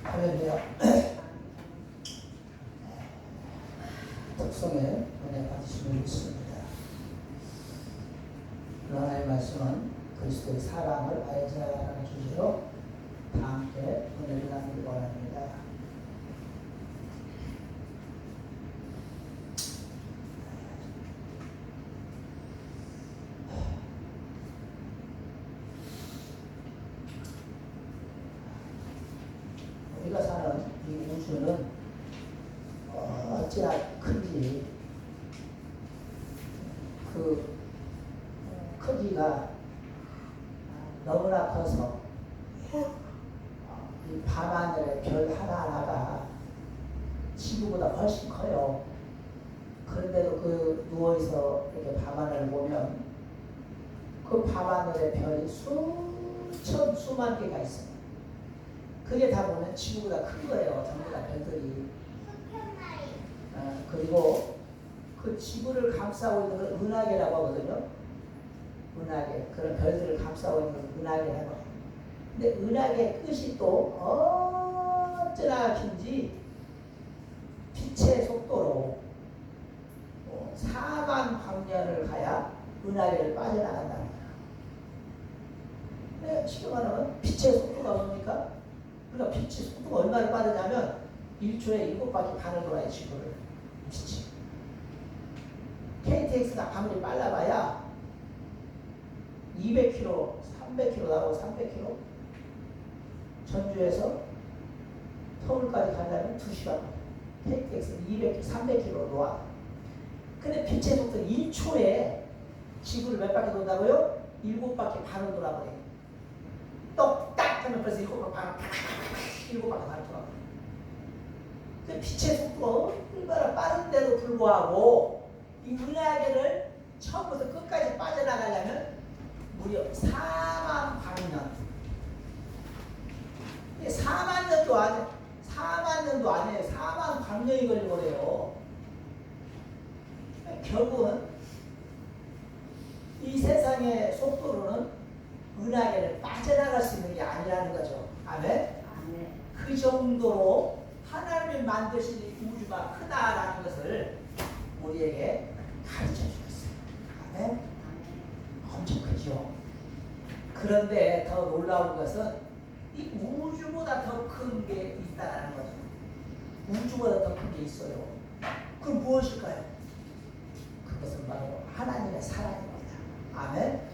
할렐루야. 특성의 은혜 받으시면 믿습니다. 하나님의 말씀은 그리스도의 사랑을 알자라는 주제로 다 함께 은혜를 나누기 원합니다. 우리가 사는 이 우주는 어찌나 큰지 그 크기가 너무나 커서 이 밤하늘의 별 하나하나가 지구보다 훨씬 커요. 그런데도 그 누워있어 이렇게 밤하늘을 보면 그 밤하늘의 별이 수천 수만 개가 있어요. 그게 다 보면 지구보다 큰 거예요. 전부 다 별들이. 그리고 그 지구를 감싸고 있는 걸 은하계라고 하거든요. 은하계. 그런 별들을 감싸고 있는 걸 은하계라고 해요. 근데 은하계 끝이 또 어쩌나 긴지 빛의 속도로 4만 광년을 가야 은하계를 빠져나간다는 거예요. 네, 쉽게 말하면 빛의 속도가 뭡니까? 그러니까 빛의 속도가 얼마나 빠르냐면 1초에 7바퀴 반을 돌아요. 지구를. 빛이. KTX가 아무리 빨라봐야 200km, 300km 나오고 300km. 전주에서 서울까지 가려면 2시간. KTX 200km, 300km로 와. 근데 빛의 속도 1초에 지구를 몇 바퀴 돈다고요? 7바퀴 반을 돌아버려요. 똑딱 하면 벌써 7바퀴 반, 7바퀴 반을 돌아버려요. 그 빛의 속도가 얼마나 빠른데도 불구하고 이 은하계를 처음부터 끝까지 빠져나가려면 무려 4만 광년. 4만 년도 아니에요. 4만 년도 아니에요. 4만 광년이 걸리고래요. 결국은 이 세상의 속도로는 은하계를 빠져나갈 수 있는 게 아니라는 거죠. 아멘? 아멘. 그 정도로 하나님이 만드신 이 우주가 크다라는 것을 우리에게 가르쳐 주었어요. 아멘? 엄청 크죠. 그런데 더 놀라운 것은 이 우주보다 더 큰 게 있다는 거죠. 우주보다 더 큰 게 있어요. 그럼 무엇일까요? 그것은 바로 하나님의 사랑입니다. 아멘?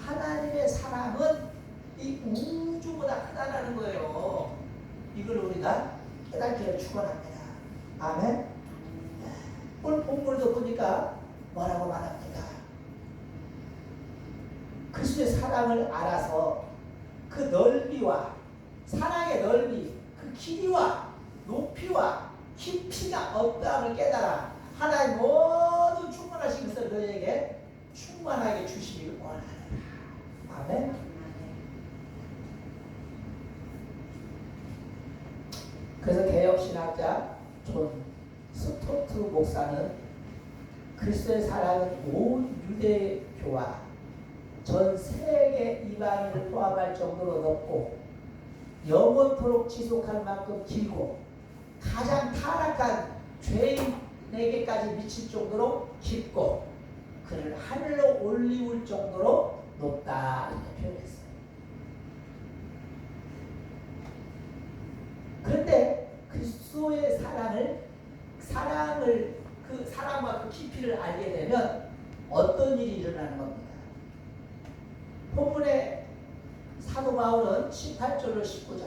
하나님의 사랑은 이 우주보다 크다라는 거예요. 이걸 우리가 깨닫기를 축원합니다. 아멘? 오늘 본문도 보니까 뭐라고 말합니까? 그리스도의 사랑을 알아서 그 넓이와 사랑의 넓이, 그 길이와 높이와 깊이가 어떠함을 깨달아 하나님 모든 충만하신 것을 너희에게 충만하게 주시기를 원하노라. 아멘. 그래서 개혁신학자 존 스토트 목사는 그리스도의 사랑은 온 유대교와 전 세계 이방인을 포함할 정도로 넓고 영원토록 지속할 만큼 길고 가장 타락한 죄인에게까지 미칠 정도로 깊고 그를 하늘로 올리울 정도로 높다 이렇게 표현했어요. 그런데 그리스도의 사랑을 그 사랑과 그 깊이를 알게 되면 어떤 일이 일어나는 겁니까? 본문에 사도 바울은 18절로 19절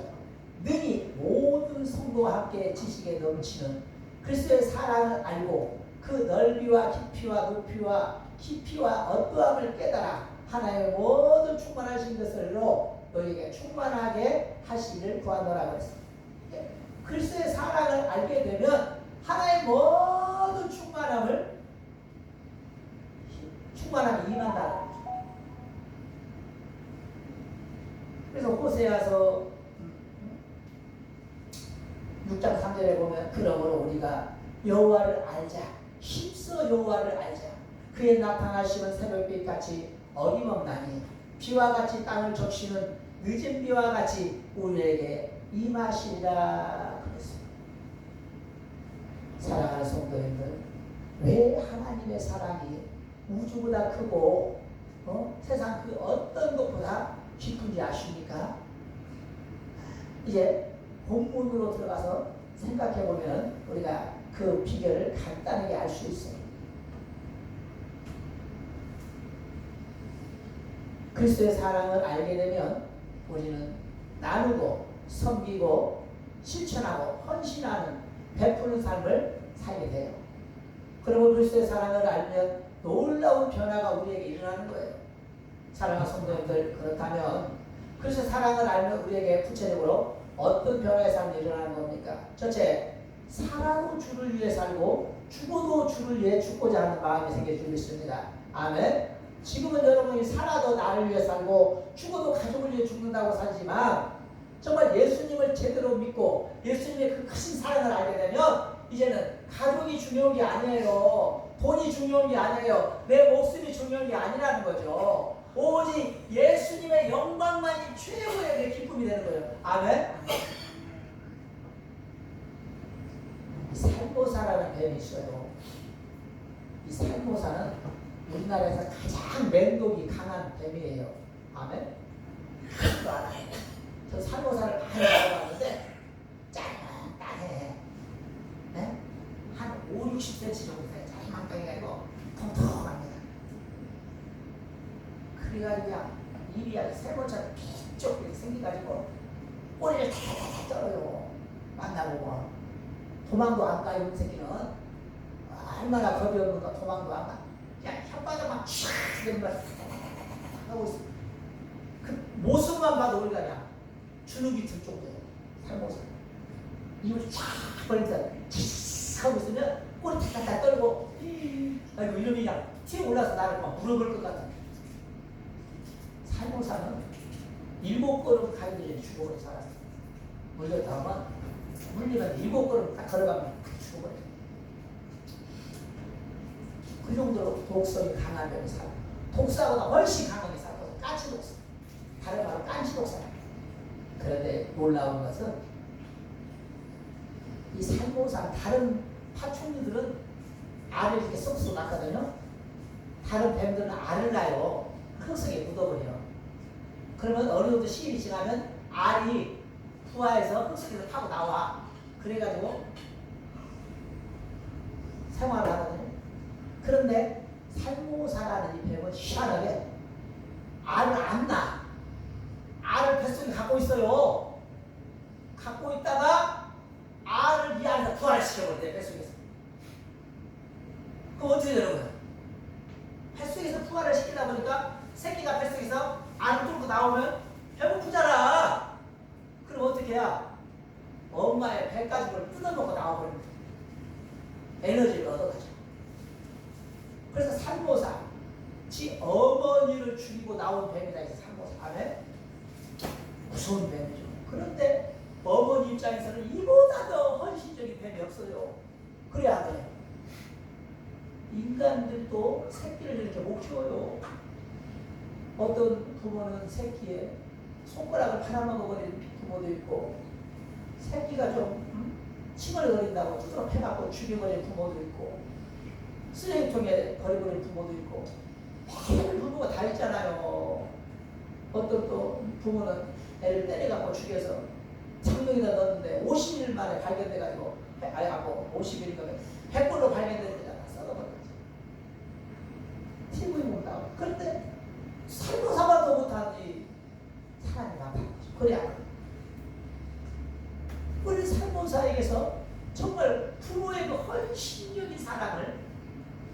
능히 모든 모든 성도와 함께 지식에 넘치는 그리스도의 사랑을 알고 그 넓이와 깊이와 높이와 깊이와 어떠함을 깨달아 하나님의 모든 충만하신 것을로 너희에게 충만하게 하시기를 구하노라고 했습니다. 그리스도의 사랑을 알게 되면 하나님의 모든 충만함이 임한다는 거죠. 그래서 호세아서 6장 3절에 보면 그러므로 우리가 여호와를 알자, 힘써 여호와를 알자. 그의 나타나시는 새벽빛 같이 어림없나니 비와 같이 땅을 적시는 늦은 비와 같이 우리에게 임하시리라 그랬습니다. 사랑하는 성도님들, 왜 하나님의 사랑이 우주보다 크고 세상 그 어떤 것보다 깊은지 아십니까? 이제 본문으로 들어가서 생각해 보면 우리가 그 비결을 간단하게 알 수 있어요. 그리스도의 사랑을 알게 되면 우리는 나누고 섬기고 실천하고 헌신하는 베푸는 삶을 살게 돼요. 그리고 그리스도의 사랑을 알면 놀라운 변화가 우리에게 일어나는 거예요. 사랑하는 성도님들, 그렇다면 그리스도의 사랑을 알면 우리에게 구체적으로 어떤 변화의 삶이 일어나는 겁니까? 첫째, 살아도 주를 위해 살고 죽어도 주를 위해 죽고자 하는 마음이 생길 있습니다. 아멘. 지금은 여러분이 살아도 나를 위해 살고 죽어도 가족을 위해 죽는다고 살지만 정말 예수님을 제대로 믿고 예수님의 그 크신 사랑을 알게 되면 이제는 가족이 중요한 게 아니에요. 돈이 중요한 게 아니에요. 내 목숨이 중요한 게 아니라는 거죠. 오직 예수님의 영광만이 최고의 내 기쁨이 되는 거예요. 아멘. 살모사라는 뱀이 있어요. 이 살모사는 우리나라에서 가장 맹독이 강한 뱀이에요. 아멘. 그거 알아요. 저 살모사를 많이 먹어봤는데 짠해. 네? 한 5, 60cm 정도 돼요. 자기만덩이가 이거 통통합니다. 그래가지고 입이 아주 새모처럼 삐쩍 이렇게 생겨가지고 꼬리를 탁탁탁 떨어요. 만나보고 도망도 안 가요. 이 새끼는 얼마나 겁이 없는가. 도망도 안 가. 그냥 혓바닥만 촥 이런 걸 하고 있어. 그 모습만 봐도 우리가 그냥 주눅이 들 정도예요. 살모사. 입을 쫙 벌리면서 하고 있으면 꼬리 탁탁탁 떨고 아이고 이름이 그냥 튀어 올라서 나를 막 물어볼 것 같은. 살모사는 7걸음 가기 전에 죽어버려 살았어. 물렸다 하면 물리면 7걸음 딱 걸어가면 죽어버려. 그 정도로 독성이 강한 뱀이 살아. 독사보다 훨씬 강하게 살거든. 까치 독사. 다른 말로 깐치 독사. 그런데 놀라운 것은 이 살모사, 다른 파충류들은 알을 이렇게 쏙쏙 낳거든요. 다른 뱀들은 알을 낳아요. 흙속에 묻어버려. 그러면 어느 정도 시일이 지나면 알이 부화해서 흙속에서 타고 나와. 그래가지고 생활을 하거든요. 그런데 살모사라는 이 뱀은 희한하게 알을 안 낳아. 알을 뱃속에 갖고 있어요. 갖고 있다가 알을 이 안에서 부활시켜버린대. 뱃속에서. 그럼 어떻게 되는 거야? 뱃속에서 부활을 시키다 보니까 새끼가 뱃속에서 알을 뚫고 나오면 배고프잖아. 그럼 어떻게 해야? 엄마의 배 가죽을 뜯어먹고 나와버립니다. 에너지를 얻어가죠. 그래서 살모사, 지 어머니를 죽이고 나온 뱀이다. 해서 살모사. 아멘? 무서운 뱀이죠. 그런데 어머니 입장에서는 이보다 더 헌신적인 뱀이 없어요. 그래야 돼요. 인간들도 새끼를 이렇게 못 키워요. 어떤 부모는 새끼에 손가락을 팔아먹어버리는 부모도 있고, 새끼가 좀 칭얼거린다고 두드러 패갖고 죽여버리는 부모도 있고, 쓰레기통에 버려버리는 부모도 있고, 별 부모가 다 있잖아요. 어떤 또 부모는 애를 때려갖고 죽여서 창동에다 넣었는데 50일 만에 발견돼가지고, 아니고 50일인가 100불로 발견됐잖아. 썩어버렸지. TV에 본다고. 그런데 살모사만도 못하니 사람이 나타나죠. 그래야 우리 살모 부모의 그 헌신적인 사랑을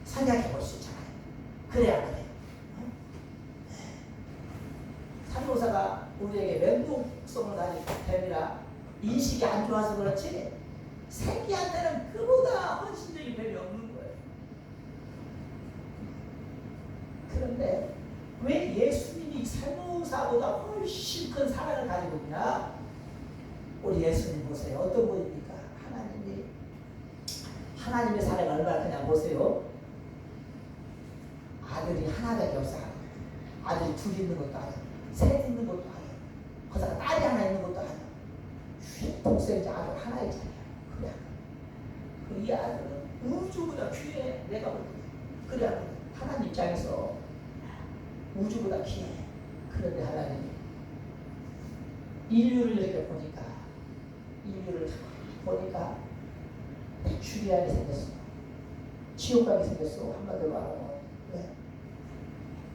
생각해 볼 수 있잖아요. 그래야 그래요. 산모사가 우리에게 맹독성을 가진 뱀이라 인식이 안 좋아서 그렇지 새끼한테는 그보다 헌신적인 뱀이 없는 거예요. 그런데 왜 예수님이 산모사보다 훨씬 큰 사랑을 가지고 있냐? 우리 예수님 보세요. 어떤 분입니까? 하나님의 사랑이 얼마나 그냥 보세요. 아들이 하나밖에 없어. 아들이 둘 있는 것도 아니야. 셋 있는 것도 아니야. 거기다가 딸이 하나 있는 것도 아니야. 동생자 아들 하나 있잖아요. 그래. 이 아들은 우주보다 귀해. 내가 볼 때. 그래. 하나님 입장에서 우주보다 귀해. 그런데 하나님이 인류를 이렇게 보니까 주리하게 생겼어. 지옥 가게 생겼어. 한마디로 말하면. 왜?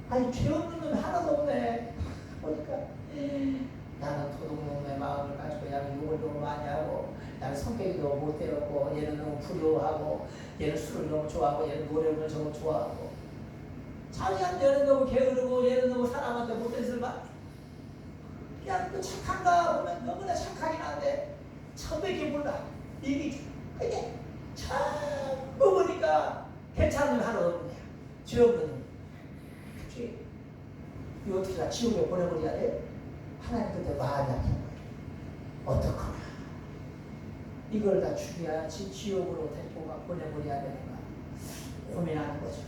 아니 죄 없는 놈이 하나도 없네. 보니까 나는 도둑놈의 마음을 가지고 야는 욕을 너무 많이 하고 나는 성격이 너무 못되었고 얘는 너무 불효하고 얘는 술을 너무 좋아하고 얘는 노래를 너무 좋아하고 자기한테 얘는 너무 게으르고 얘는 너무 사람한테 못된 짓을 막 그냥 또 착한가 보면 너무나 착하긴 한데 천백이 몰라. 이게 그게 전부 보니까 괜찮은 놈이 하나도 없는 거야. 죄 없는 놈. 그치? 이거 어떻게 다 지옥에 보내버려야 돼? 하나님 그때 마음이 아픈 거예요. 어떡하나. 이걸 다 죽여야지 지옥으로 데리고 가 보내버려야 되는가. 고민하는 거죠.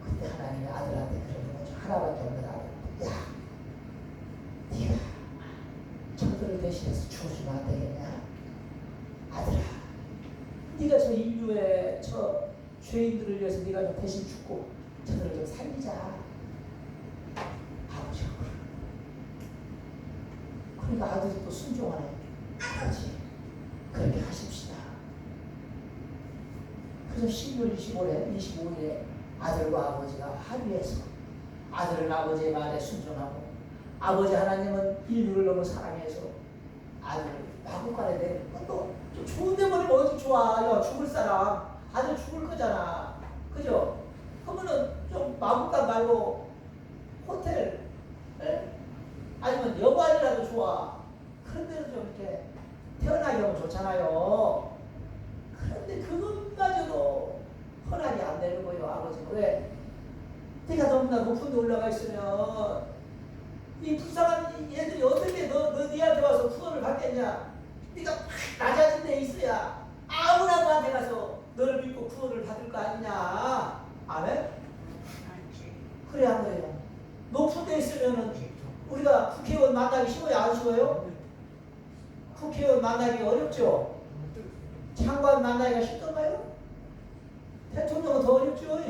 그때 하나님이 아들한테 그러는 거죠. 하나밖에 없는 아들. 야, 네가 저들을 대신해서 죽어주면 안 되겠냐? 아들아, 네가 저 인류의 저 죄인들을 위해서 네가 좀 대신 죽고 저들을 좀 살리자. 아버지가 그러니까 아들이 또 순종하네. 그렇지. 그렇게 하십시다. 그래서 12월 25일에 아들과 아버지가 합의해서 아들은 아버지의 말에 순종하고 아버지 하나님은 인류를 너무 사랑해서 아들을 마구간에 내리고 또 좋은데 버리면 어디 좋아. 야, 죽을 사람 아들 죽을 거잖아. 그죠? 그러면은 좀 마구간 말고 호텔 아니면 여관이라도 좋아. 그런 데로 좀 이렇게 태어나게 하면 좋잖아요. 그런데 그것마저도 허락이 안 되는 거예요. 아버지는. 왜? 네가 너무나 높은 데 올라가 있으면 이 불쌍한 얘들이 어떻게 너한테 와서 구원을 받겠냐. 네가 낮아진 데 있어야 아무나 너한테 가서 너를 믿고 구원을 받을 거 아니냐. 아멘? 그래 한 거예요. 높은 데 있으면은 우리가 국회의원 만나기 쉬워요? 안 쉬워요? 국회의원 만나기 어렵죠? 장관 만나기가 쉽던가요? 대통령은 더 어렵죠?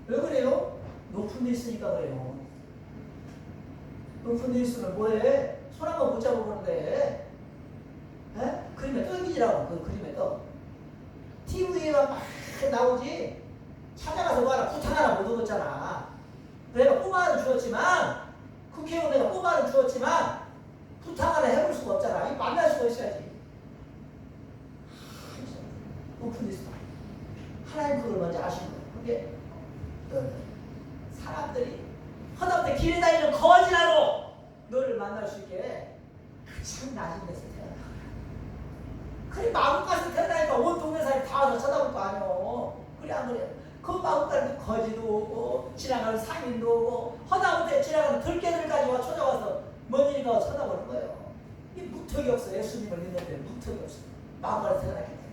왜 그래요? 높은 데 있으니까 그래요. 높은 데 있으면 뭐해? 손 한번 못 잡아보는데 그림에 떠기지라고. 그 그림에 떠. TV에만 막 나오지 찾아가서 봐라. 부탁 하나 못 얻었잖아. 내가 꼬마는 주었지만 국회의원 내가 꼬마는 주었지만 부탁 하나 해볼 수가 없잖아. 이 만날 수가 있어야지. 높은 데 있어. 하나님 그걸 먼저 아시는 거예요. 그게 너는 사람들이 허답게 길에 다니는 거지라도 너를 만날 수 있게 참 낮은 데서 태어나. 그래 마음까지 태어나니까 온 동네 사람이 다 와서 쳐다볼 거 아니오. 그래 안 그래? 그 마음까지 거지도 오고 지나가는 상인도 오고 허다못해 지나가는 들깨들까지 와 찾아와서 먼지가 쳐다보는 거예요. 이 무턱이 없어. 예수님을 믿는데 무턱이 없어. 마음까지 태어나기 때문에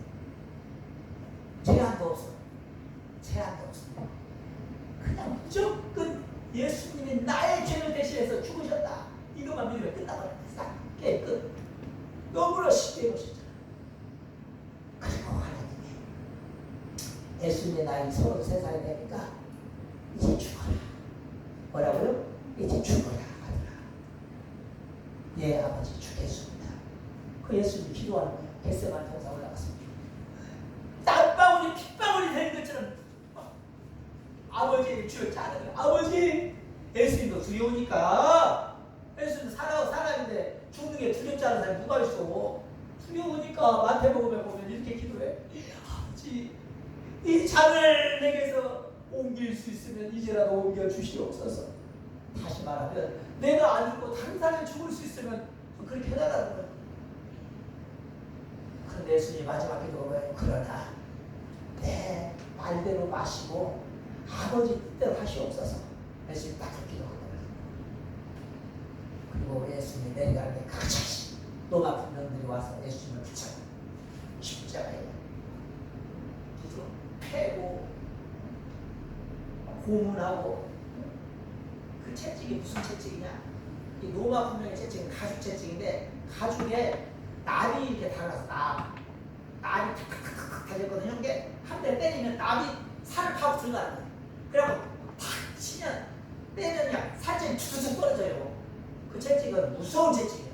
제한도 없어. 제한도 없어. 그냥 무조건 예수님이 나의 죄를 대신해서 죽으셨다. 이것만 믿으면 끝나버렸다. 싹 게임 끝. 너무나 쉽게 보셨잖아. 그리고 하나님이 예수님의 나이 33살이 되니까 이제 죽어라. 뭐라고요? 이제 죽어라. 아들아. 예 아버지 죽겠습니다. 그 예수님이 기도하는 거예요. 겟세마네 동사 올라갔습니다. 땀방울이 핏방울이 되는 것처럼 아버지에게 주여 짜는 거예요. 아버지 예수님도 두려우니까 예수님 살아있는데 죽는 게 두렵지 않은 사람이 누가 있어. 두려우니까 마태복음에 보면 이렇게 기도 장을 내게서 옮길 수 있으면 이제라도 옮겨 주시옵소서. 다시 말하면 내가 안 죽고 다른 사람이 죽을 수 있으면 그렇게 해달라는 거예요. 그런데 예수님이 마지막 기도가 뭐예요? 그러나 내 말대로 마시고 아버지 뜻대로 하시옵소서. 예수님이 딱 그렇게 기도하는 거예요. 그리고 예수님이 내려가는데 같이 로마 군병들이 와서 예수님을 붙잡고 십자가에 패고 고문하고. 그 채찍이 무슨 채찍이냐? 이 로마 군병의 채찍은 가죽 채찍인데 가죽에 납이 이렇게 달아서 납이 탁탁탁탁 달렸거든요. 이게 한 대 때리면 납이 살을 파고 들어가는 거예요. 그래갖고 탁 치면 때면 그냥 살점이 툭툭 떨어져요. 그 채찍은 무서운 채찍이에요.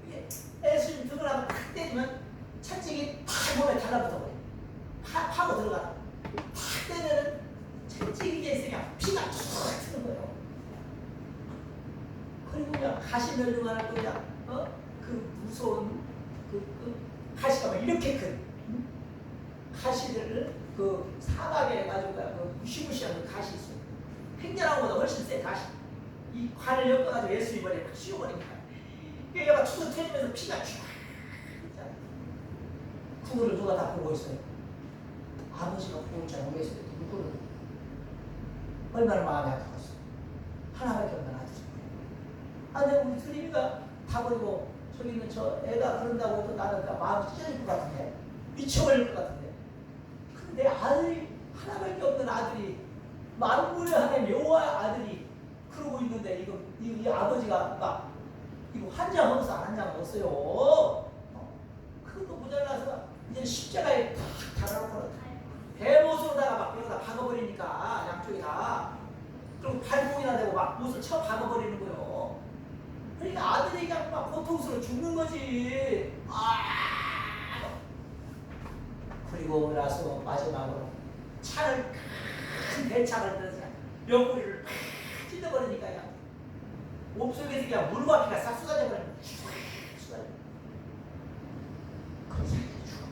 이게 예수님 등을 한번 탁 때리면 채찍이 탁 몸에 달라붙어 버려요. 파고 들어가는 탁 때면은 채찍이 있으면 피가 툭 트는 거예요. 그리고 그냥 가시 멸류관을 그냥 그 무서운 그 가시가 막 이렇게 큰 가시들을 그 사막에 가지고 그 무시무시한 그 가시 있어요. 팽장한 것보다 훨씬 센 가시. 이 관을 엮어가지고 예수님 머리에 막 씌워버리니까 얘가 툭툭 터지면서 피가 쫙. 그거를 누가 다 보고 있어요? 아버지가 보고 있잖아요. 우리 예수님 누구를 얼마나 마음이 아팠어. 하나밖에 없는 아들이. 아, 근데 우리 드림이가 다 버리고 저기 있는 저 애가 그런다고 또 나는 마음이 찢어질 것 같은데, 미쳐버릴 것 같은데. 근데 내 아들이 하나밖에 없는 아들이 만물의 하나님 여호와 아들이 그러고 있는데 이 아버지가 막 이거 한장 먹었어 안 한 장 먹었어요. 그것도 모자라서 이제 십자가에 탁 달아놓고 대못으로다가 막 여기다 박아버리니까 양쪽이 다. 그리고 발목이나 대고 막 못을 쳐 박아버리는 거예요. 그러니까 아들이 그냥 막 고통스러워 죽는 거지. 그리고 나서 마지막으로 차를 큰 대차를 들어서 옆구리를 팍 찢어버리니까 그냥 몸속에서 그냥 물과 피가 싹 쏟아져 버리는 거야. 쏟아져. 그 사람이 죽어버렸어.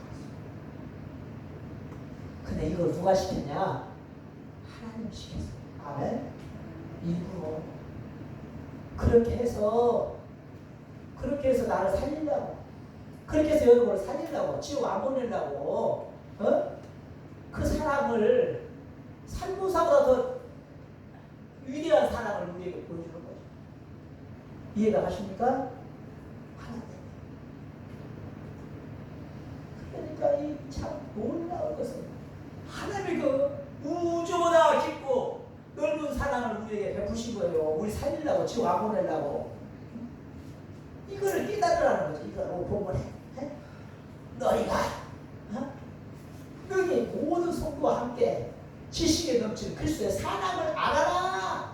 근데 이걸 누가 시켰냐? 하나님이 시켰어요. 아멘. 일부러 그렇게 해서 나를 살리려고, 그렇게 해서 여러분을 살리려고, 지옥 안 보내려고, 그 사랑을 살모사보다 더 위대한 사랑을 우리에게 보여주는 거죠. 이해가 가십니까? 하나님. 그러니까 이 참 놀라운 것은 하나님의 그 우주보다 깊고 넓은 사랑을 우리에게 베푸신 거예요. 우리 살리려고, 지옥 안 보내려고. 이거를 깨달으라는 거죠. 이걸 보면 너희가 너희 모든 성도와 함께 지식에 넘치는 그리스도의 사랑을 알아라.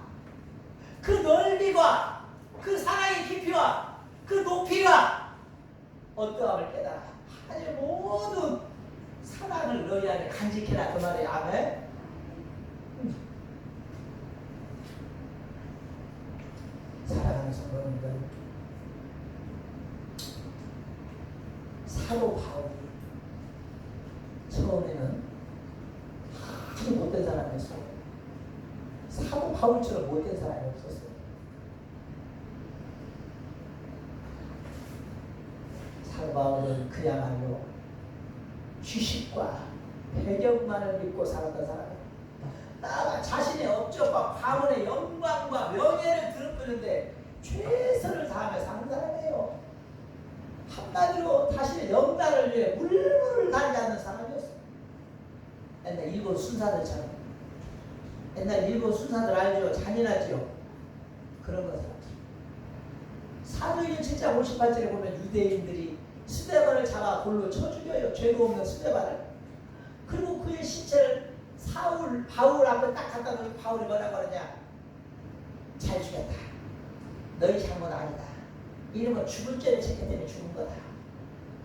그 넓이와 그 사랑의 깊이와 그 높이가 어떠함을 깨달아. 하나님의 모든 사랑을 너희 안에 간직해라. 그 말이에요. 아멘. 사랑하는 성도님들, 사도 바울이 처음에는 아주 못된 사람이었어요. 사도 바울처럼 못된 사람이 없었어요. 사도 바울은 그야말로 주식과 배경만을 믿고 살았던 사람이에요. 나가 자신의 업적과 가문의 영광과 명예를 드러내는데 최선을 다하며 사는 사람이에요. 한마디로 자신의 영달을 위해 물불을 가리지 않는 사람이었어요. 옛날 일본 순사들처럼. 옛날 일본 순사들 알죠? 잔인하죠? 그런 것을. 사도행전 7장 58절에 보면 유대인들이 스데반을 잡아 돌로 쳐 죽여요. 죄도 없는 스데반을. 그리고 그의 신체를 바울 앞에 딱 갖다 놓고 바울이 뭐라고 하느냐? 잘 죽였다. 너희 잘못 아니다. 이름은 죽을 죄를 짓기 때문에 죽은 거다.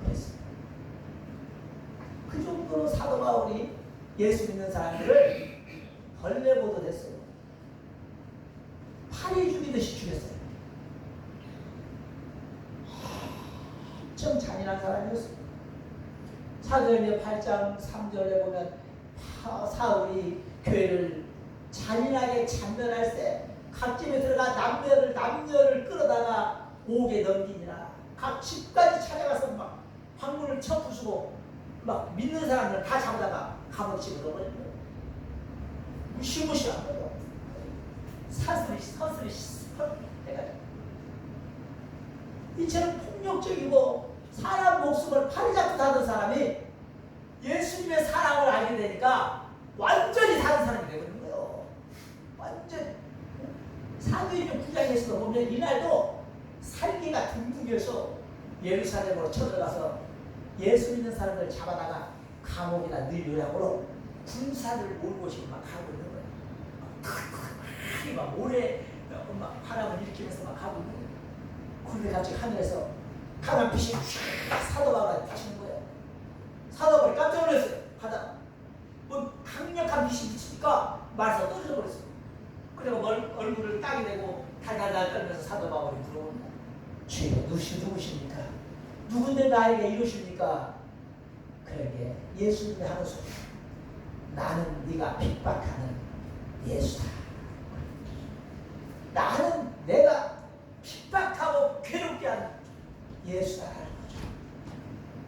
그랬어요. 그 정도로 사도 바울이 예수 믿는 사람들을 벌레 보듯했어요. 파리 죽이듯이 죽였어요. 엄청 잔인한 사람이었어요. 사도행전 8장 3절에 보면 사울이 교회를 잔인하게 참변할 때 각 집에 들어가 남녀를 끌어다가 옥에 넘기니라. 각 집까지 찾아가서 막 방문을 쳐 부수고 막 믿는 사람들 다 잡아다가 감옥에 집어넣어버린 거예요. 무시무시한 거예요. 서슬이 해가지고 이처럼 폭력적이고 사람 목숨을 팔이 잡고 다는 사람이 예수님의 사랑을 알게 되니까 완전히 다른 사람이 되버린 거예요. 완전. 사도행전 9장에서도 보면 이날도 살기가 둥둥해서 예루살렘으로 쳐들어가서 예수 믿는 사람들 잡아다가 감옥이나 늘 요양으로 군사를 몰고 지금 막 가고 있는 거예요. 막 모래 막 바람을 일으키면서 막 가고 있는 거예요. 그런데 갑자기 하늘에서 강한 빛이 사도 바울한테 비치는 거예요. 사도 바울이 깜짝 놀랐어요. 바다 뭐 강력한 빛이 비치니까 말에서 떨어져 버렸어요. 그리고 얼굴을 따게 되고 달달달 떨면서 사도 바울이 물어봅니다. 주여 누구십니까? 누군데 나에게 이러십니까? 그러게 예수님이 하는 소리. 나는 네가 핍박하는 예수다. 나는 내가 핍박하고 괴롭게 하는 예수다라는 거죠.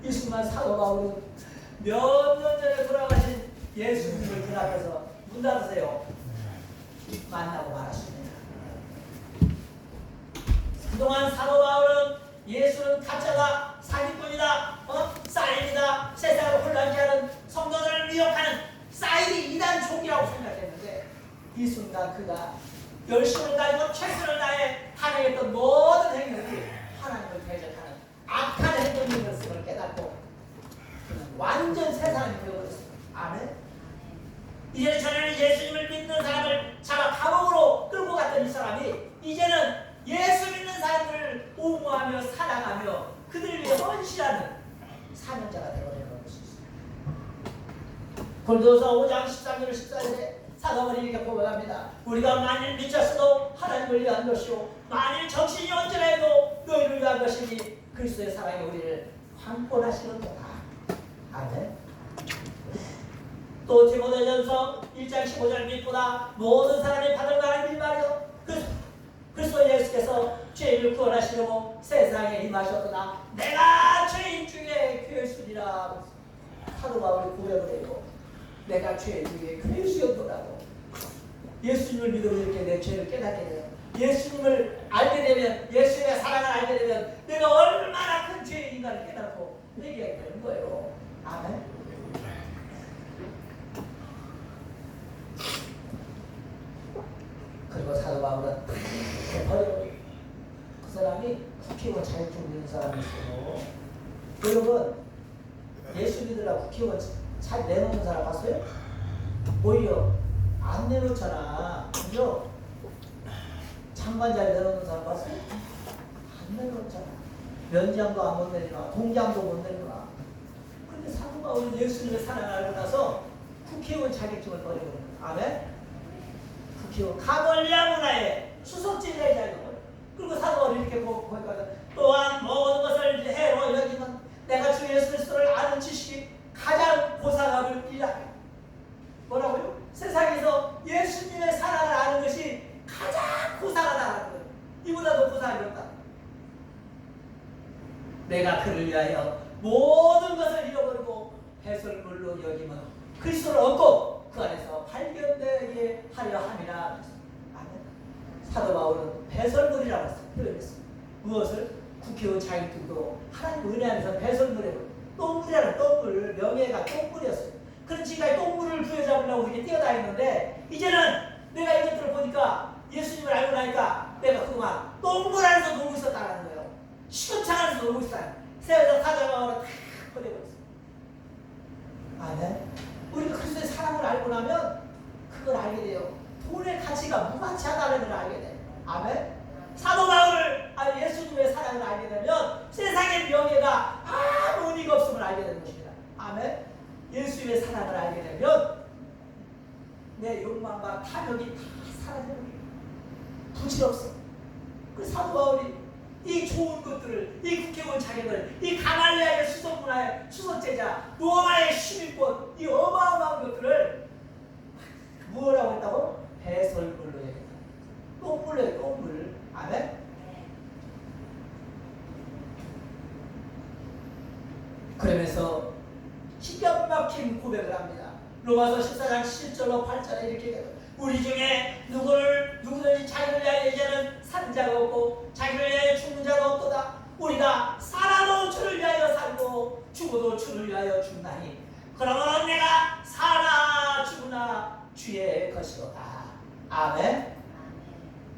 이 순간 사도 바울은 몇 년 전에 돌아가신 예수님을 그 앞에서 문 닫으세요. 만나고 말았습니다. 그동안 사도 바울은 예수는 가짜다, 사기꾼이다, 사인이다, 세상을 혼란케 하는 성도들을 미혹하는 사인이 이단 종이라고 생각했는데 이 순간 그가 열심을 다하고 최선을 다해 탄핵했던 모든 행위들이 하나님을 대적하는 악한 행동인 것을 깨닫고 그는 완전 세상이 되어버렸습니다. 아멘. 이제는 전에는 예수님을 믿는 사람을 잡아 감옥으로 끌고 갔던 이 사람이 이제는 예수 믿는 사람들을 옹호하며 사랑하며 그들을 위해 헌신하는 사명자가 되어버리는 것입니다. 골도서 5장 13절 14절에 사도 바울이 이렇게 고백합니다. 우리가 만일 미쳤어도 하나님을 위한 것이요 만일 정신이 언제라도 너희를 위한 것이니 그리스도의 사랑이 우리를 황권하시는도다. 아멘. 또 디모데전서 1장 15절 빛보다 모든 사람이 받을 만한 일말이요 그리스도 예수께서 죄인을 구원하시려고 세상에 임하셨구나. 내가 죄인 중에 괴수니라. 사도 바울이 고백을 해요. 내가 죄인 중에 괴수였더라고. 예수님을 믿으면 이렇게 내 죄를 깨닫게 돼요. 예수님을 알게 되면 예수님의 사랑을 알게 되면 내가 얼마나 큰 죄인인가를 깨닫고 회개하게 되는 거예요. 아멘. 그리고 사도 바울은 그 사람이 국회의원 자격증 있는 사람이 있어요. 여러분 예수 믿으려고 국회의원 잘 내놓는 사람 봤어요? 오히려 안 내놓잖아. 그죠? 장관 자리 내놓는 사람 봤어요? 안 내놓잖아. 면장도 안 못 내리나 동장도 못 내리나. 그런데 사도 바울은 예수님의 사랑을 알고 나서 국회의원 자격증을 버리거든요. 아멘? 가벌리아 문화의 수석제자의 자격을. 그리고 사도 바울이 이렇게 고백하다. 또한 모든 것을 해로 여기면 내가 주 예수 그리스도를 아는 지식이 가장 고상함을 이라. 뭐라고요? 세상에서 예수님의 사랑을 아는 것이 가장 고상하다는 거예요. 이보다 더 고상이 없다. 내가 그를 위하여 모든 것을 잃어버리고 배설물로 여기면 그리스도를 얻고 그 안에서 발견되게 하려 함이라. 사도 바울은 배설물이라고 표현했습니다. 무엇을? 국회의원 자격증도 하나님 은혜 안에서 배설물에 똥물이라는 똥물, 명예가 똥물이었어요. 그런 지금까지 똥물을 부여잡으려고 이렇게 뛰어다니는데 이제는 내가 이것들을 보니까 예수님을 알고 나니까 내가 그동안 똥물 안에서 놀고 있었다는 거예요. 시금창 안에서 놀고 있어요. 세상에서 사도 바울은 다 버려버렸어요. 아멘. 우리가 그리스도의 사랑을 알고 나면 그걸 알게 돼요. 돈의 가치가 무가치하다는 걸 알게 돼요. 아멘. 사도 바울을 예수님의 사랑을 알게 되면 세상의 명예가 아무 의미가 없음을 알게 되는 것입니다. 아멘. 예수님의 사랑을 알게 되면 내 욕망과 탐욕이 다 사라지는 거예요. 부질없어. 그 사도 바울이 이 좋은 것들을, 이 국회의원 자격을, 이 가말리아의 수석문화의 수석제자, 로마의 시민권, 이 어마어마한 것들을 막힌 고백을 합니다. 로마서 14장 7절로 8절에 이렇게 돼요. 우리 중에 누구든지 자기를 위하여 이제는 사는 자가 없고 자기를 위하여 죽는 자가 없도다. 우리가 살아도 주를 위하여 살고 죽어도 주를 위하여 죽나니 그러므로 내가 살아 죽으나 주의 것이로다. 아멘.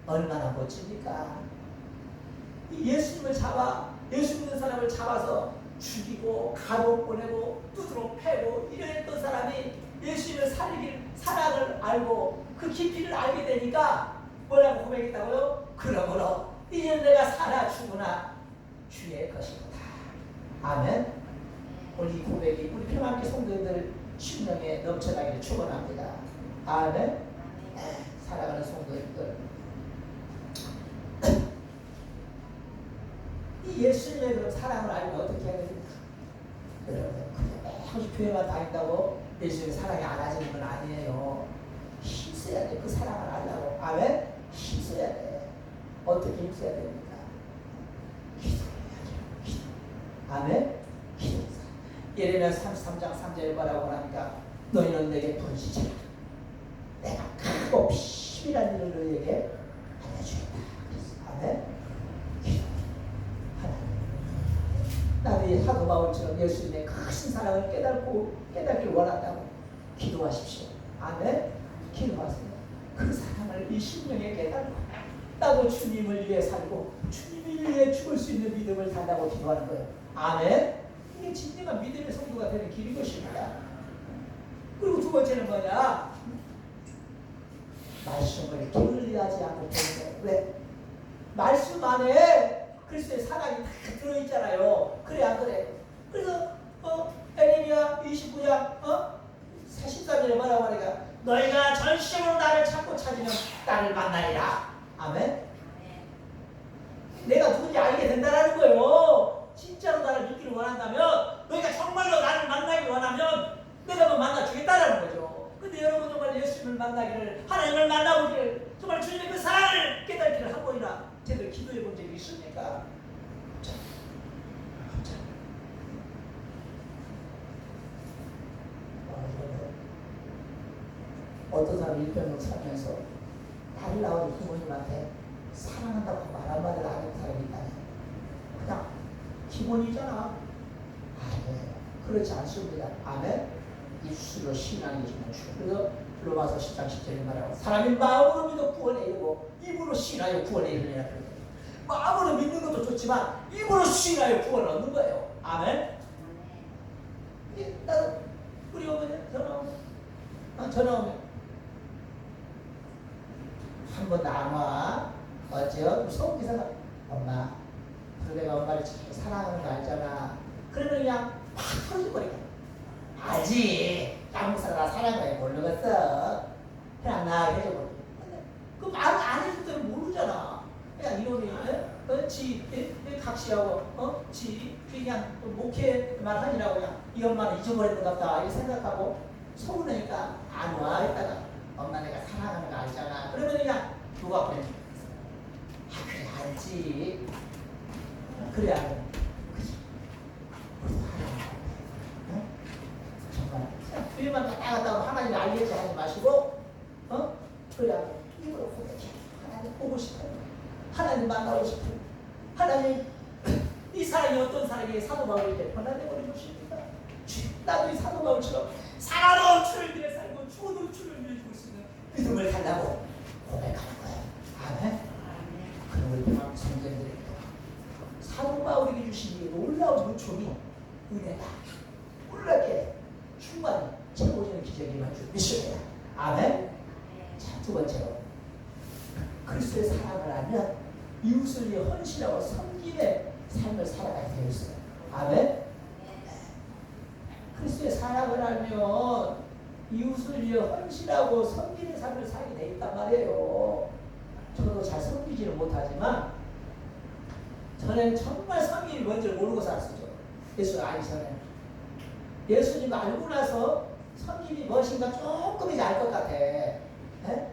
얼마나 멋집니까? 예수님을 예수 믿는 사람을 잡아서 죽이고 감옥 보내고 두드러 패고 이랬던 사람이 예수님을 사랑을 알고 그 깊이를 알게 되니까 뭐라고 고백했다고요? 그러므로 이제 내가 살아 죽으나 주의 것이로다. 아멘. 오늘 이 고백이 우리 평안교회 성도들 심령에 넘쳐나기를 축원합니다. 아멘. 사랑하는 성도님들, 이 예수님의 그런 사랑을 알면 어떻게 해야 됩니까? 여러분, 그냥 교회만 다닌다고 예수님의 사랑이 알아지는 건 아니에요. 힘써야 돼. 그 사랑을 알라고. 아멘? 힘써야 돼. 어떻게 힘써야 됩니까? 기도해야죠. 아멘? 기도. 예레미야 33장 3절에 뭐라고 하니까 너희는 내게 부르짖으라. 내가 크고 비밀한 일을 너희에게 알려주겠다. 아멘? 기도. 나도 이 사도 바울처럼 예수님의 크신 사랑을 깨닫길 원한다고 기도하십시오. 아멘. 기도하세요. 그 사랑을 이 심령에 깨닫고 나도 주님을 위해 살고 주님을 위해 죽을 수 있는 믿음을 산다고 기도하는 거예요. 아멘. 이게 진정한 믿음의 성도가 되는 길인 것입니다. 그리고 두 번째는 뭐냐? 말씀을 게을리하지 않고 보는 거예요. 왜? 말씀 안에 그리스도의 사랑이 다 들어있잖아요. 그래 안 그래? 그래서 에레미야 29장 43절에 뭐라고 하니까 너희가 전심으로 나를 찾고 찾으면 나를 만나리라. 아멘. 내가 누군지 알게 된다는 거예요. 진짜로 나를 믿기를 원한다면, 너희가 정말로 나를 만나기 원하면 내가 너 만나주겠다라는 거죠. 근데 여러분 정말 예수님을 만나기를, 하나님을 만나보기를, 정말 주님의 그 사랑을 깨닫기를 한 번이나 제대로 기도해 본 적이 있습니까? 어떤 사람이 일평생 살면서 다리 나오는 부모님한테 사랑한다고 말 한마디를 안 하는 사람이 있다네. 그냥 기본이잖아. 아니에요. 그렇지 않습니다. 아멘. 입술로 신앙이 주는 주. 그래서 로마서 10장 10절에 말하고 사람이 마음으로 믿어 구원에 이르고 입으로 신하여 구원에 이르느니라. 마음으로 믿는 것도 좋지만 입으로 신하여 구원을 얻는 거예요. 아멘. 나도 우리 어머니 전화 오면 한 번도 안 와. 어째요? 무서운 기사가 엄마, 그래도 내가 엄마를 제일 사랑하는 거 알잖아. 그러면 그냥 막 터져버리고 알지. 양목사가 나 사랑해 모르겠어. 그냥 나 해줘버리고. 그 말 안 해줄 때는 모르잖아. 그냥 이놈이 각시하고 그냥 목회만 하니라고 그냥 이 엄마는 잊어버렸는 것 같다 이렇게 생각하고 서운하니까 안 와. 했다가 엄마 내가 사랑하는 거 알잖아. 그러면 그냥 누가 보내? 그래 알지. 그래 알지. 그치. 정말 교회만 갔다 갔다 하고 하나님 알겠지 하지 마시고 그래 알지. 입으로 고백해. 하나님 보고 싶어요. 하나님 만나고 싶어요. 하나님 이 사람이 어떤 사람이 사도 바울에게 변화되어버린 것입니다. 나도 이 사도 바울처럼 살아도 주를 위해 살고 죽어도 주를 위해 죽을 수 있는 믿음을 달라고 고백하는 거예요. 아멘. 그럼 우리 평안 성도님들에게 사도 바울에게 주신 이 놀라운 은총이 은혜다. 놀랍게 충만히 채워지는 기적이 일어날 줄 믿습니다. 아멘. 자, 두 번째로 그리스도의 사랑을 알면 이웃을 위해 헌신하고 섬김의 삶을 살아가게 되어 있어요. 아멘. 그리스도의 사랑을 알면 이웃을 위해 헌신하고 섬기는 삶을 살게 돼 있단 말이에요. 저도 잘 섬기지는 못하지만 전에는 정말 섬김이 뭔지를 모르고 살았었죠. 예수를 알기 전에. 예수님 알고 나서 섬김이 무엇인가 조금 이제 알 것 같아. 네?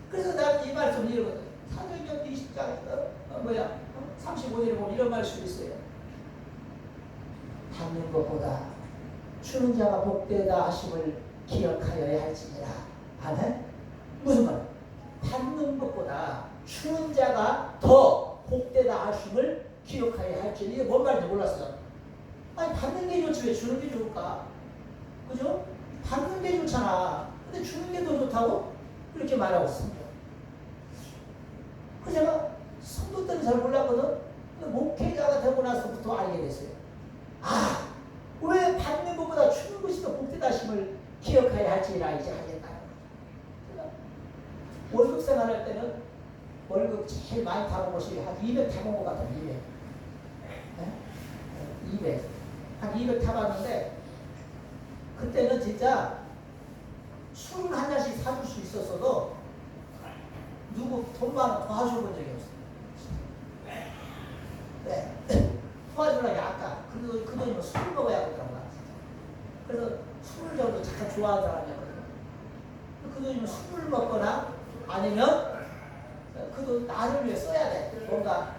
그래서 나는 이 말씀 이러거든. 사도행전 20장 35절에 보면 이런 말씀이 있어요. 받는 것보다 주는 자가 복되다 하심을 기억하여야 할지니라. 아멘. 무슨 말? 받는 것보다 주는 자가 더 복되다 하심을 기억하여야 할지니. 이게 뭔 말인지 몰랐어. 아니 받는 게 좋지 왜 주는 게 좋을까? 그죠? 받는 게 좋잖아. 근데 주는 게 더 좋다고? 그렇게 말하고 있습니다. 그 제가 성도 때는 잘 몰랐거든. 목회자가 되고 나서부터 알게 됐어요. 아, 왜 받는 것보다 주는 것이 더 복되다 하심을 기억해야 할지라 이제 하겠다는 거죠. 월급 생활할 때는 월급 제일 많이 타본 것이 한 200 타본 것 같아요. 200. 네? 200. 한 200 타봤는데 그때는 진짜 술 한 잔씩 사줄 수 있었어도 누구 돈만 도와줘본 적이 없어요. 네. 도와주려고 아까 그 돈이면 술을 먹어야 되더라고요. 그래서 술을 저도 잠깐 좋아하는 사람이었거든요. 그 돈이면 술을 먹거나 아니면 그 돈 나를 위해 써야 돼. 뭔가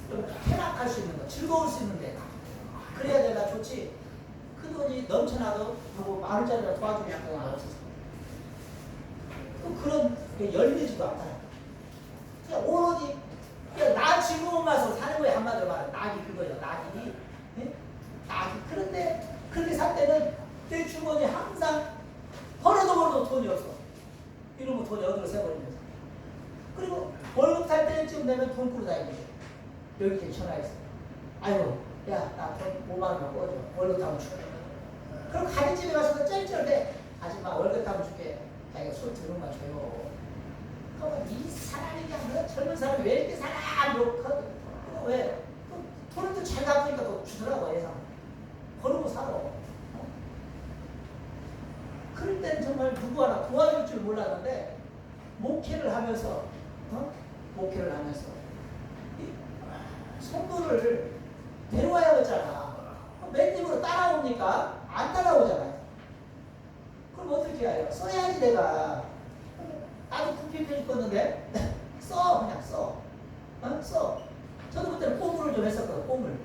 좀 쾌락할 수 있는 거, 즐거울 수 있는 데다. 그래야 내가 좋지. 그 돈이 넘쳐나도 누구 만 원짜리가 도와주면 약간 없었어. 또 그런 게 열리지도 않다. 그냥 오로지 그냥 나 지금은 맛으로 사는 거야. 한마디로 말해. 낙이 그거예요. 낙이. 네? 낙이. 그런데 그렇게 살 때는 내 주머니 항상 벌어도 돈이 없어. 이러면 돈이 어디로 새버리면서. 그리고 월급 탈 때쯤 되면 돈 꾸러 다니는 거야. 여기 이렇게 전화했어. 아이고, 야, 나 돈 5만 원만 꿔줘. 월급 타면 줄게. 그럼 가게집에 가서도 쩔쩔대. 아줌마 월급 타면 줄게. 야, 이거 술 들으면 줘요. 그러면 이 사람이 그냥 젊은 사람이 왜 이렇게 살아? 왜? 돈을 또 잘 갚으니까 또 주더라고, 예상. 버리고 살아. 그럴 때는 정말 누구 하나 도와줄 줄 몰랐는데, 목회를 하면서, 목회를 하면서, 성도를 데려와야겠잖아. 맨 입으로 따라옵니까? 안 따라오잖아요. 그럼 어떻게 해요? 써야지 내가. 나도 쿠피페이 껐는데 써 그냥 써. 써. 저도 그때는 뽀물을 좀 했었거든.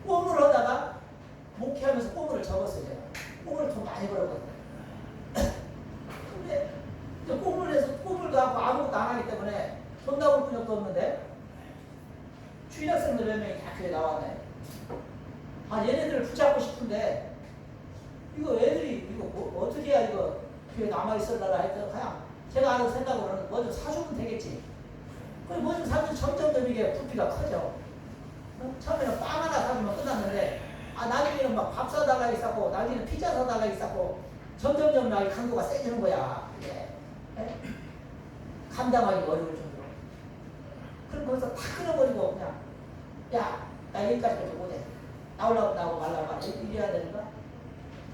뽀물을 하다가 목회하면서 뽀물을 접었어요. 제가. 뽀물을 돈 많이 벌었거든. 근데 이제 뽀물을 해서 뽀물도 하고 아무것도 안 하기 때문에 돈 나올 분역도 없는데 주일학생들 몇 명이 다 교회 나왔네. 아 얘네들을 붙잡고 싶은데 이거 애들이 이거 뭐 어떻게 해야 이거 교회 남아있을라나 했더니 그냥 제가 아는 생각으로는 뭐 좀 사주면 되겠지. 그럼 뭐 좀 사주면 점점 이게 부피가 커져. 처음에는 빵 하나 사주면 끝났는데 나중에는 막 밥 사다가 있었고 나중에는 피자 사다가 있었고 점점점 나의 강도가 세지는 거야. 이게. 감당하기 어려울 정도로. 그럼 거기서 다 끊어버리고 그냥 야, 나 여기까지밖에 못해. 나오려고 나오고 말라고 이래야 되는가?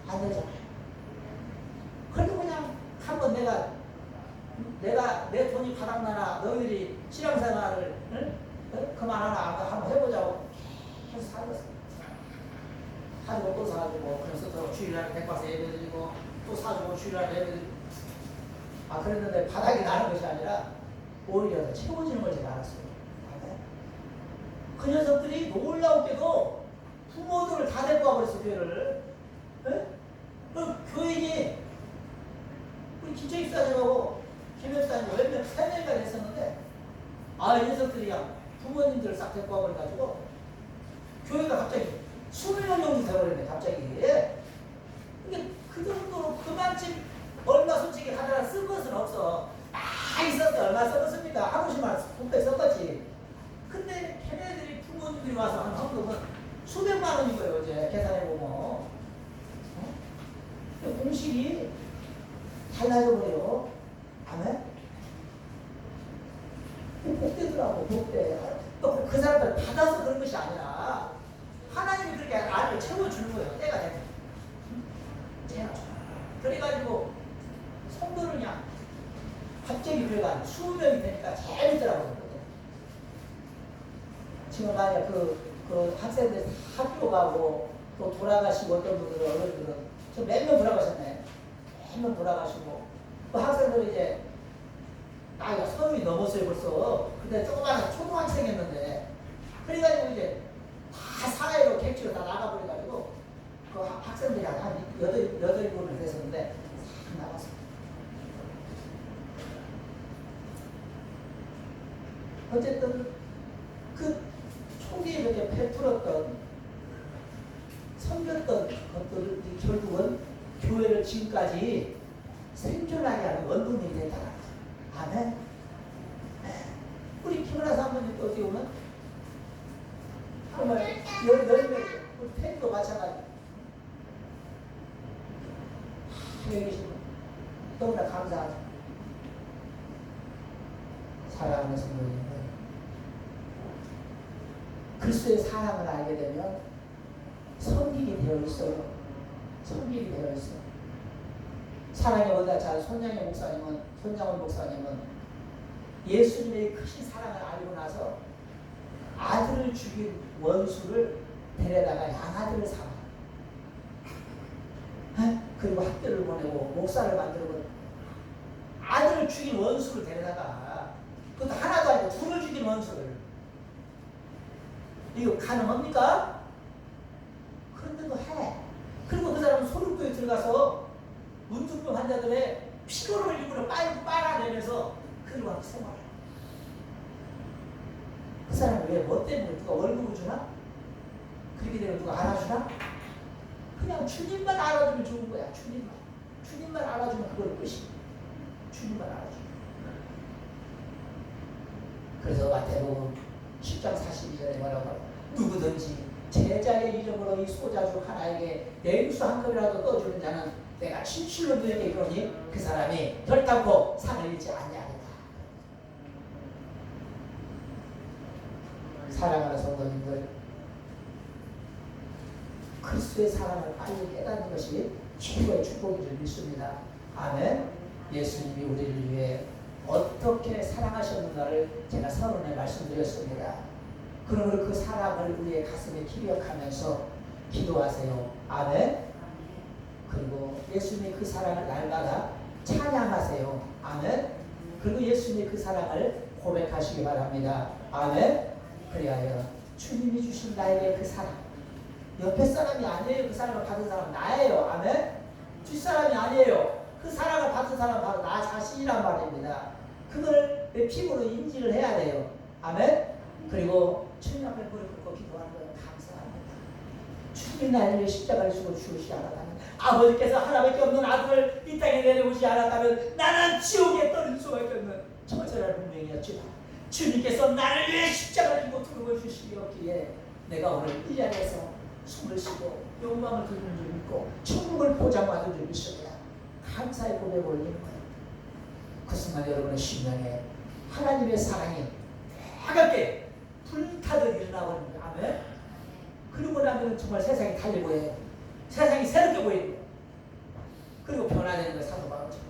안 되잖아요. 그래도 그냥 한번 내가 내 돈이 바닥나나 너희들이 신앙생활을 그만하나 한번 해보자고 계속 살았어. 사주고 또 사주고 그래서 또 주일날에 백과사 예배드리고 또 사주고 주일날에 예배드리고 그랬는데 바닥이 나는 것이 아니라 오히려 더 채워지는 걸 제가 알았어요. 그 녀석들이 놀라웠게도 부모들을 다 데리고 와버렸어 교회를. 그 교인이 우리 김철익사님하고 김현사님 몇 명, 3명이나 됐었는데 이 녀석들이 부모님들을 싹 데리고 와버려가지고 교회가 갑자기 20명 정도 돼버렸네 갑자기. 근데 그 정도로 그만큼 얼마 솔직히 하다가 쓴 것은 없어. 있었대. 얼마 썼습니까? 하고 싶으면 분배 썼겠지. 근데 걔네들이 부모님들이 와서 한 헌금은 수백만 원인 거예요. 어제 계산해보면. 공식이 달라져버려요. 아멘? 복되더라고, 복돼. 또 그 사람들 받아서 그런 것이 아니라 하나님이 그렇게 알을 채워주는 거예요. 때가 되면. 그래가지고 성도를 그냥 갑자기 그래가지고 20명이 되니까 재밌더라고요. 지금 만약 그 학생들 학교 가고 또 돌아가시고 어떤 분들은 어른들은 저 몇 명 돌아가셨네. 몇 명 돌아가시고 그 학생들이 이제 나이가 30이 넘었어요 벌써. 근데 조그마한 초등학생이었는데 그래가지고 이제 다 사회로 객지로 다 나가버리고 여덟 분을 했었는데 싹 나왔어. 어쨌든 그 초기에 이렇게 베풀었던 섬겼던 것들이 결국은 교회를 지금까지 생존하게 하는 원동력이 됐다. 아멘. 우리 김은아 사모님 또 어떻게 보면 정말 열매 우리 팬도 마찬가지. 여기 계신 분 너무나 감사하죠. 사랑하는 성도님들, 그리스도의 사랑을 알게 되면 섬기게 되어 있어요. 섬기게 되어 있어. 사랑의 원다자 손양원 목사님은 예수님의 크신 사랑을 알고 나서 아들을 죽인 원수를 데려다가 양아들을 삼아. 그리고 학교를 보내고 목사를 만들고 아들을 죽인 원수를 데려다가 그것도 하나도 아니고 둘을 죽인 원수를. 이거 가능합니까? 그런데도 해. 그리고 그 사람은 소름구에 들어가서 문둥병 환자들의 피로를 일부러 빨아내면서 그리고 하고 생활해. 그 사람은 왜 뭐 때문에 누가 월급을 주나? 그렇게 되면 누가 알아주나? 그냥 주님만 알아주면 좋은 거야. 주님만 알아주면 그걸 끝이. 주님만 알아주면. 그래서 마태복음 10장 42절에 뭐라고 하고, 누구든지 제자의 이름으로 이 소자주 하나에게 냉수 한 컵이라도 떠주는 자는 내가 진실로 너에게 이르노니 그 사람이 결단코 상을 잃지 아니하리라. 사랑하는 성도님들, 그리스도의 사랑을 빨리 깨닫는 것이 최고의 축복인 줄 믿습니다. 아멘. 예수님이 우리를 위해 어떻게 사랑하셨는가를 제가 서론에 말씀드렸습니다. 그러므로 그 사랑을 우리의 가슴에 기억하면서 기도하세요. 아멘. 그리고 예수님의 그 사랑을 날마다 찬양하세요. 아멘. 그리고 예수님의 그 사랑을 고백하시기 바랍니다. 아멘. 그리하여 주님이 주신 나에게 그 사랑, 옆에 사람이 아니에요. 그 사랑을 받은 사람은 나예요. 아멘. 뒷사람이 아니에요. 그 사랑을 받은 사람은 바로 나 자신이란 말입니다. 그걸 내 피부로 인지를 해야 돼요. 아멘. 그리고 주님 앞에 무릎 꿇고 기도하는 거예요. 감사합니다. 주님이 나를 위해 십자가를 지고 죽으시지 않았다면, 아버지께서 하나밖에 없는 아들을 이 땅에 내려오지 않았다면 나는 지옥에 떨어질 수밖에 없는 처절한 운명이었지만 주님께서 나를 위해 십자가를 지고 죽어주시기에 내가 오늘 이 자리에서 숨을 쉬고 영광을 드리는 줄 믿고 천국을 보장받은 줄 믿습니다. 감사의 고백을 올리는 거예요. 그 순간 여러분의 심령에 하나님의 사랑이 차갑게 불타듯 일어나버립니다. 아멘. 그러고 나면 정말 세상이 달리 보여요. 세상이 새롭게 보이는 거예요. 그리고 변화되는 거예요. 사도 바울처럼.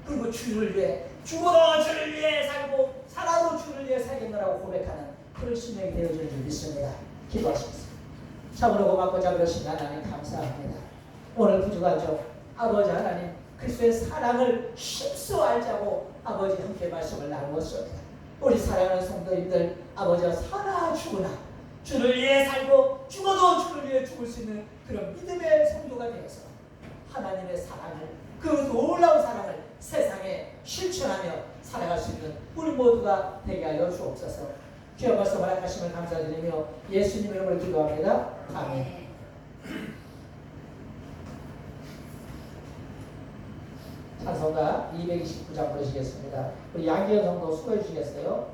그리고 주를 위해 죽어도 주를 위해 살고 살아도 주를 위해 살겠노라고 고백하는 그런 심령이 되어지는 줄 믿습니다. 기도하시겠습니다. 참으로 고맙고 자비로우신 하나님 감사합니다. 오늘 부족하죠. 아버지 하나님, 그리스도의 사랑을 힘써 알자고 아버지 함께 말씀을 나누었습니다. 우리 사랑하는 성도님들, 아버지와 살아 죽으나 주를 위해 살고 죽어도 주를 위해 죽을 수 있는 그런 믿음의 성도가 되어서 하나님의 사랑을, 그 놀라운 사랑을 세상에 실천하며 살아갈 수 있는 우리 모두가 되게 하여 주옵소서. 귀한 말씀 허락하심을 감사드리며 예수님 이름으로 기도합니다. 아멘. 찬송가 229장 부르시겠습니다. 우리 양기현 성도 수고해 주시겠어요?